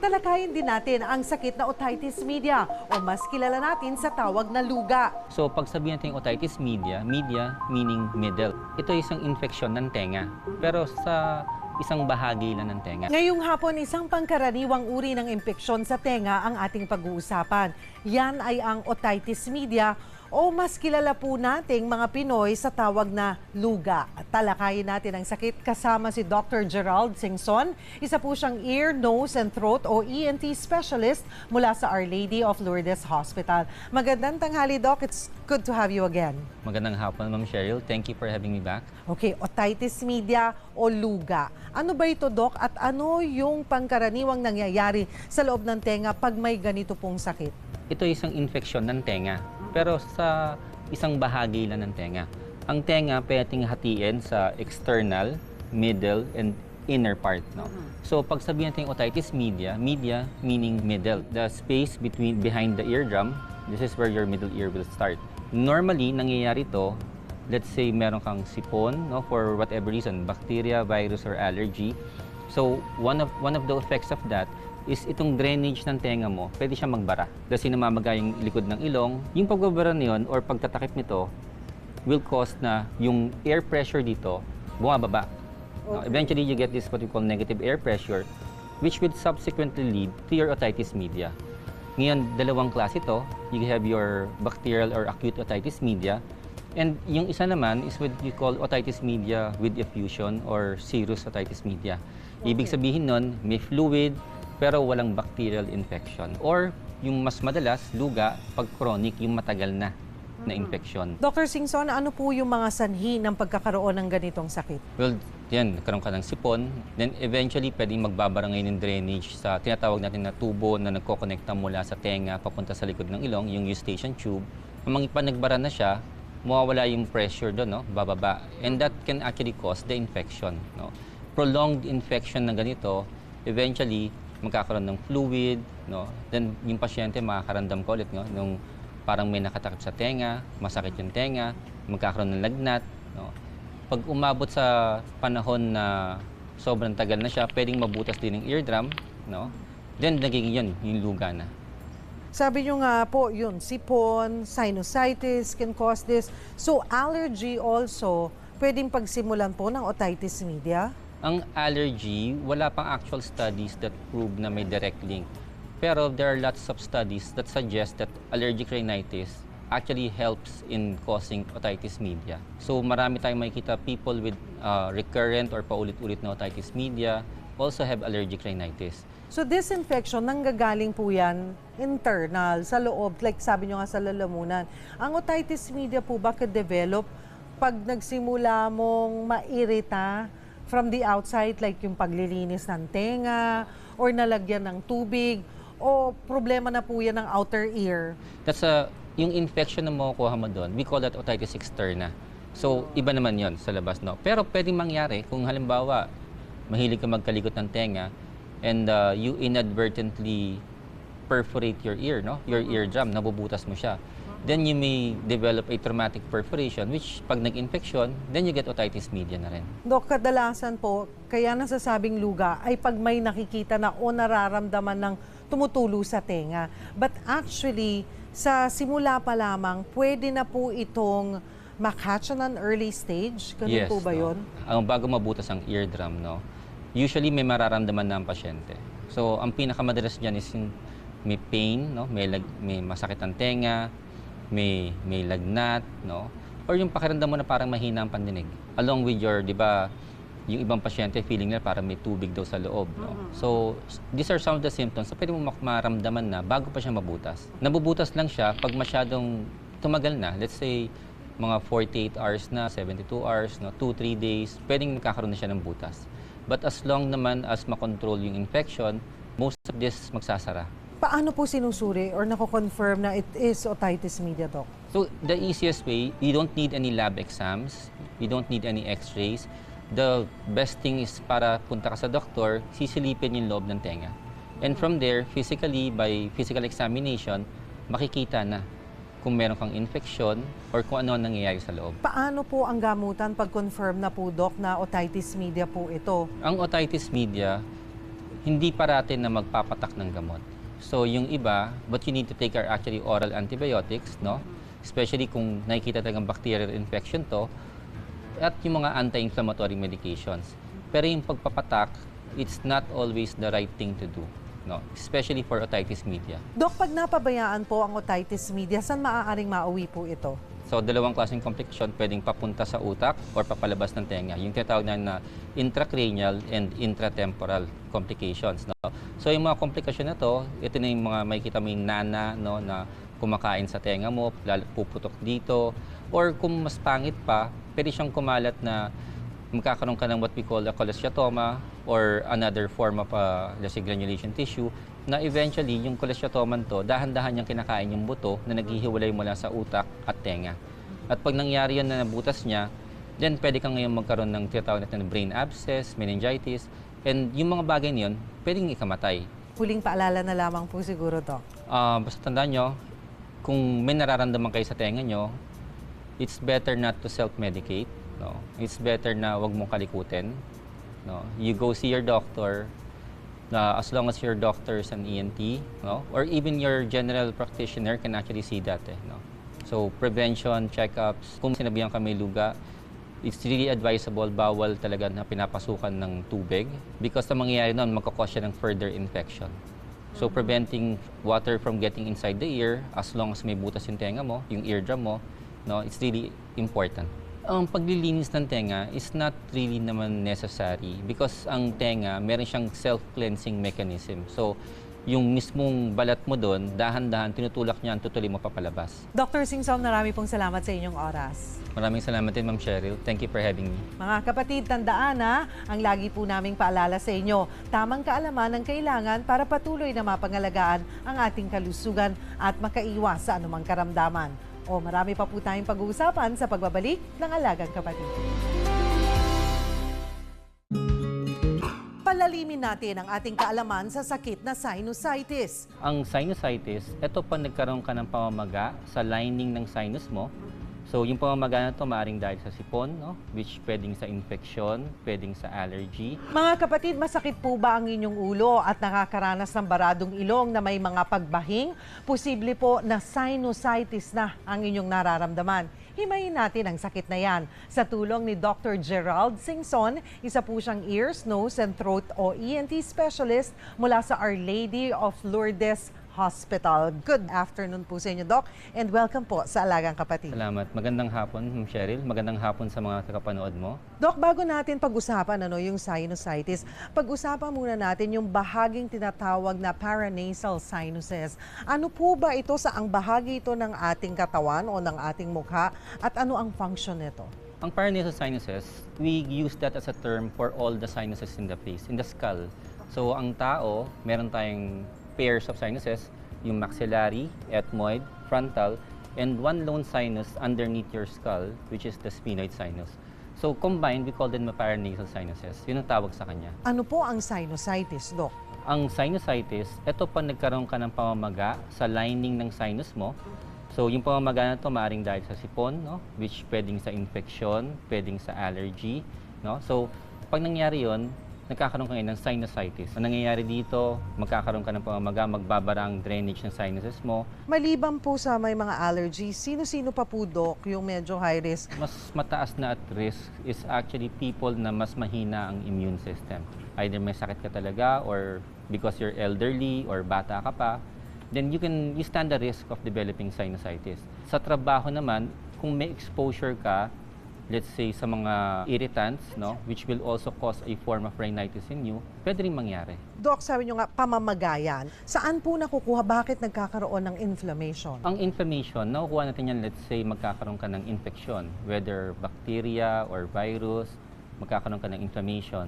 Talakayin din natin ang sakit na otitis media o mas kilala natin sa tawag na luga. So pag sabihin natin otitis media, media meaning middle. Ito ay isang infeksyon ng tenga, pero sa isang bahagi lang ng tenga. Ngayong hapon, isang pangkaraniwang uri ng impeksyon sa tenga ang ating pag-uusapan. Yan ay ang otitis media o mas kilala po nating mga Pinoy sa tawag na luga. Talakayin natin ang sakit kasama si Dr. Gerald Singson. Isa po siyang ear, nose and throat o ENT specialist mula sa Our Lady of Lourdes Hospital. Magandang tanghali, Doc. It's good to have you again. Magandang hapon, Ma'am Cheryl. Thank you for having me back. Okay, otitis media o luga. Ano ba ito, Doc? At ano yung pangkaraniwang nangyayari sa loob ng tenga pag may ganito pong sakit? Ito ay isang infeksyon ng tenga, pero sa isang bahagi lang ng tenga. Ang tenga pwedeng hatiin sa external, middle, and inner part. No? So pag sabihin natin otitis media, media meaning middle. The space behind the eardrum, this is where your middle ear will start. Normally, nangyayari to, let's say meron kang sipon, no, for whatever reason, bacteria, virus, or allergy. So one of the effects of that is itong drainage ng tenga mo, pwede siya magbara. Kasi namamaga yung likod ng ilong. Yung pagbabara niyon or pagtatakip nito will cause na yung air pressure dito bumababa. Okay. Eventually, you get this what we call negative air pressure, which will subsequently lead to your otitis media. Ngayon, dalawang klase ito. You have your bacterial or acute otitis media. And yung isa naman is what we call otitis media with effusion or serous otitis media. Ibig sabihin nun, may fluid, pero walang bacterial infection. Or yung mas madalas, luga, pag chronic, yung matagal na infection. Dr. Singson, ano po yung mga sanhi ng pagkakaroon ng ganitong sakit? Well, yan, nagkaroon ka ng sipon. Then eventually, pwedeng magbabarangay ng drainage sa tinatawag natin na tubo na nagkokonekta mula sa tenga papunta sa likod ng ilong, yung eustachian tube. Pag nagbara na siya, mawawala yung pressure doon, no? Bababa. And that can actually cause the infection. No? Prolonged infection na ganito, eventually, magkakaroon ng fluid, no? Then yung pasyente makakaramdam ko ulit, no? Nung parang may nakatakip sa tenga, masakit yung tenga, magkakaroon ng lagnat, no? Pag umabot sa panahon na sobrang tagal na siya, pwedeng mabutas din ng eardrum, no? Then nagiging yun, yung luga na. Sabi nyo nga po, yun, sipon, sinusitis can cause this. So allergy also, pwedeng pagsimulan po ng otitis media? Ang allergy, wala pang actual studies that prove na may direct link. Pero there are lots of studies that suggest that allergic rhinitis actually helps in causing otitis media. So marami tayong makikita people with recurrent or paulit-ulit na otitis media also have allergic rhinitis. So this infection, nanggagaling po yan internal, sa loob, like sabi nyo nga sa lalamunan. Ang otitis media po ba develop pag nagsimula mong mairita from the outside, like yung paglilinis ng tenga or nalagyan ng tubig, o problema na po yan ng outer ear? That's yung infection na makukuha mo doon, we call that otitis externa. So, iba naman yon sa labas, no? Pero pwedeng mangyari kung halimbawa, mahilig ka magkalikot ng tenga and you inadvertently perforate your ear, no? Your eardrum, nabubutas mo siya. Then you may develop a traumatic perforation, which pag nag-infection, then you get otitis media na rin. Dok, kadalasan po, kaya nasasabing luga ay pag may nakikita na o nararamdaman ng tumutulo sa tenga. But actually, sa simula pa lamang, pwede na po itong makatch on an early stage? Ganun Yes, po ba no? yun? Ang bago mabutas ang eardrum, no? Usually may mararamdaman na ang pasyente. So, ang pinakamadalas dyan is yung may pain, no? May masakit ang tenga, may lagnat, no? Or yung pakiramdam mo na parang mahina ang pandinig. Along with your, di ba, yung ibang pasyente feeling nila parang may tubig daw sa loob, no? So, these are some of the symptoms na pwede mo maramdaman na bago pa siya mabutas. Nabubutas lang siya pag masyadong tumagal na. Let's say, mga 48 hours na, 72 hours, no? 2-3 days, pwedeng magkakaroon na siya ng butas. But as long naman as makontrol yung infection, most of this magsasara. Paano po sinusuri or nako-confirm na it is otitis media, Doc? So, the easiest way, you don't need any lab exams, you don't need any x-rays. The best thing is para punta ka sa doktor, sisilipin yung loob ng tenga. And from there, physically, by physical examination, makikita na kung meron kang infection or kung ano ang nangyayari sa loob. Paano po ang gamutan pag confirm na po, Doc, na otitis media po ito? Ang otitis media, hindi parati na magpapatak ng gamot. So yung iba, what you need to take are actually oral antibiotics, no? Especially kung nakikita talagang bacterial infection to, at yung mga anti-inflammatory medications. Pero yung pagpapatak, it's not always the right thing to do, no? Especially for otitis media. Dok, pag napabayaan po ang otitis media, saan maaaring mauwi po ito? So, dalawang klaseng komplikasyon pwedeng papunta sa utak or papalabas ng tenga. Yung tinatawag na intracranial and intratemporal complications. No? So, yung mga komplikasyon na to, ito na yung mga makikita mo yung nana, no, na kumakain sa tenga mo, puputok dito. Or kung mas pangit pa, pwede siyang kumalat na magkakaroon ka ng what we call a cholesteatoma or another form of let's say granulation tissue na eventually yung cholesteatoma to, dahan-dahan niyang kinakain yung buto na naghihiwalay mula sa utak at tenga. At pag nangyari yan na nabutas niya, then pwede kang ngayon magkaroon ng tinatawag natin na brain abscess, meningitis, and yung mga bagay niyon, pwedeng ikamatay. Huling paalala na lamang po siguro, Dok. Basta tandaan nyo, kung may nararamdaman kayo sa tenga nyo, it's better not to self-medicate. No? It's better na wag mong kalikutin. No? You go see your doctor, as long as your doctor is an ENT, no? Or even your general practitioner can actually see that. No? So, prevention, checkups, kung sinabihan ka may luga, it's really advisable, bawal talaga na pinapasukan ng tubig because ang mangyayari noon, magkakause siya ng further infection. So, preventing water from getting inside the ear, as long as may butas yung tenga mo, yung eardrum mo, no, it's really important. Ang paglilinis ng tenga is not really naman necessary because ang tenga, meron siyang self-cleansing mechanism. So, yung mismong balat mo doon, dahan-dahan, tinutulak niya ang tutuloy mo papalabas. Dr. Singson, marami pong salamat sa inyong oras. Maraming salamat din, Ma'am Cheryl. Thank you for having me. Mga kapatid, tandaan ang lagi po naming paalala sa inyo, tamang kaalaman ang kailangan para patuloy na mapangalagaan ang ating kalusugan at makaiwas sa anumang karamdaman. O marami pa po tayong pag-uusapan sa pagbabalik ng Alagang Kapatid. Palalimin natin ang ating kaalaman sa sakit na sinusitis. Ang sinusitis, ito pa nagkaroon ka ng pamamaga sa lining ng sinus mo. So, yung pamamaga na ito maaaring dahil sa sipon, no? Which pwedeng sa infection, pwedeng sa allergy. Mga kapatid, masakit po ba ang inyong ulo at nakakaranas ng baradong ilong na may mga pagbahing? Posible po na sinusitis na ang inyong nararamdaman. Himayin natin ang sakit na yan sa tulong ni Dr. Gerald Singson, isa po siyang ears, nose and throat o ENT specialist mula sa Our Lady of Lourdes Hospital. Good afternoon po sa inyo, Doc, and welcome po sa Alagang Kapatid. Salamat. Magandang hapon, Ma'am Cheryl. Magandang hapon sa mga tagapanood mo. Doc, bago natin pag-usapan yung sinusitis, pag-usapan muna natin yung bahaging tinatawag na paranasal sinuses. Ano po ba ito, saang bahagi ito ng ating katawan o ng ating mukha at ano ang function nito? Ang paranasal sinuses, we use that as a term for all the sinuses in the face, in the skull. So, ang tao, meron tayong pairs of sinuses, yung maxillary, ethmoid, frontal, and one lone sinus underneath your skull, which is the sphenoid sinus. So combined, we call them paranasal sinuses. Yun ang tawag sa kanya. Ano po ang sinusitis, Doc? Ang sinusitis, ito pa nagkaroon ka ng pamamaga sa lining ng sinus mo. So yung pamamaga na ito maaaring dahil sa sipon, no? Which pwedeng sa infection, pwedeng sa allergy. No? So pag nangyari yun, nagkakaroon ka ng sinusitis. Ang nangyayari dito, magkakaroon ka ng pamamaga, magbabara ang drainage ng sinuses mo. Maliban po sa may mga allergies, sino-sino pa po, Doc, yung medyo high risk? Mas mataas na at risk is actually people na mas mahina ang immune system. Either may sakit ka talaga or because you're elderly or bata ka pa, then you stand the risk of developing sinusitis. Sa trabaho naman, kung may exposure ka, let's say sa mga irritants, no, which will also cause a form of rhinitis in you, pwede rin mangyari. Doc, sabi nyo nga, pamamagayan. Saan po nakukuha? Bakit nagkakaroon ng inflammation? Ang inflammation, nakukuha natin yan, let's say magkakaroon ka ng infection, whether bacteria or virus, magkakaroon ka ng inflammation.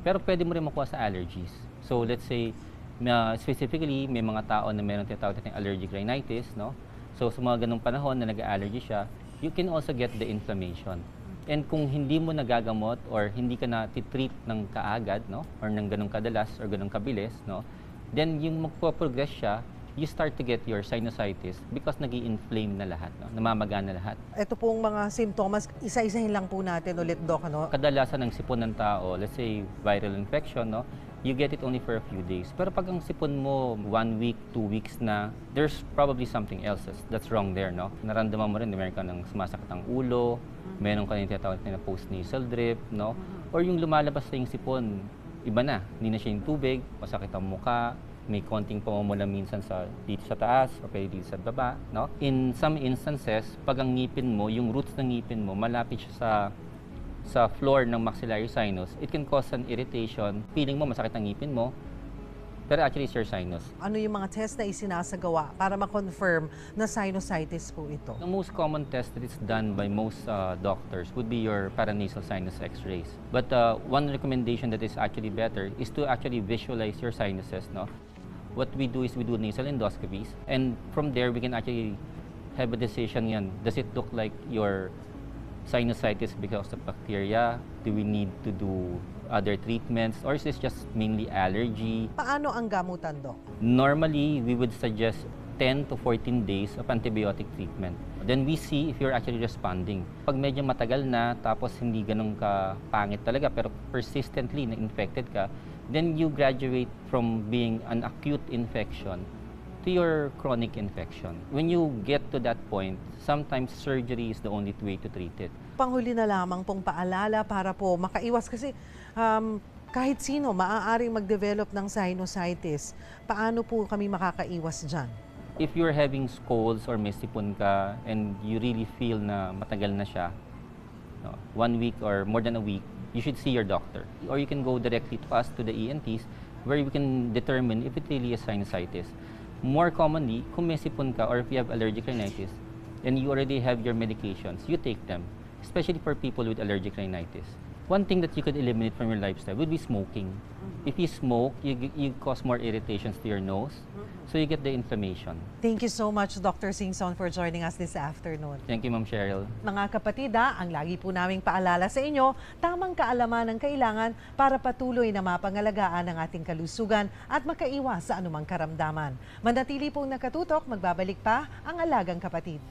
Pero pwede mo rin makuha sa allergies. So let's say, specifically, may mga tao na meron tinatawag natin allergic rhinitis, no? So sa mga ganung panahon na nag-allergy siya, you can also get the inflammation. And kung hindi mo nagagamot or hindi ka na titreat ng kaagad, no, or ng ganung kadalas or ganung kabilis, no, then yung magpo-progress siya, you start to get your sinusitis because nag-i-inflame na lahat, no, namamaga na lahat. Ito pong mga simptomas, isa-isahin lang po natin ulit, Doc, ano? Kadalasan ng sipon ng tao, let's say viral infection, no, you get it only for a few days. Pero pag ang sipon mo 1 week, 2 weeks na, there's probably something else that's wrong there, no? Naramdaman mo rin, meron ka ng sumasakit ang ulo, meron ka ng tinatawag na post-nasal drip, no? Or yung lumalabas na yung sipon, iba na, hindi na siya yung tubig, masakit ang muka, may konting pamumula minsan dito sa taas o pwede dito sa baba, no? In some instances, pag ang ngipin mo, yung roots ng ngipin mo, malapit siya sa floor ng maxillary sinus, it can cause an irritation. Feeling mo masakit ang ngipin mo, pero actually it's your sinus. Ano yung mga test na isinasagawa para ma-confirm na sinusitis po ito? The most common test that is done by most doctors would be your paranasal sinus x-rays. But one recommendation that is actually better is to actually visualize your sinuses, no? What we do is we do nasal endoscopies, and from there we can actually have a decision yan. Does it look like your sinusitis because of bacteria? Do we need to do other treatments? Or is this just mainly allergy? Paano ang gamutan, Doc? Normally, we would suggest 10 to 14 days of antibiotic treatment. Then we see if you're actually responding. Pag medyo matagal na, tapos hindi ganun ka pangit talaga, pero persistently na-infected ka, then you graduate from being an acute infection to your chronic infection. When you get to that point, sometimes surgery is the only way to treat it. Panghuli na lamang pong paalala para po makaiwas kasi kahit sino maaaring mag-develop ng sinusitis. Paano po kami makakaiwas dyan? If you're having colds or may sipon ka and you really feel na matagal na siya, 1 week or more than a week, you should see your doctor. Or you can go directly to us, to the ENTs, where we can determine if it really is sinusitis. More commonly, kung may sipon ka or if you have allergic rhinitis and you already have your medications, you take them, especially for people with allergic rhinitis. One thing that you could eliminate from your lifestyle would be smoking. If you smoke, you cause more irritations to your nose, so you get the inflammation. Thank you so much, Dr. Singson, for joining us this afternoon. Thank you, Ma'am Cheryl. Mga kapatid, ang lagi po naming paalala sa inyo, tamang kaalaman ang kailangan para patuloy na mapangalagaan ang ating kalusugan at makaiwas sa anumang karamdaman. Manatili pong nakatutok, magbabalik pa ang Alagang Kapatid.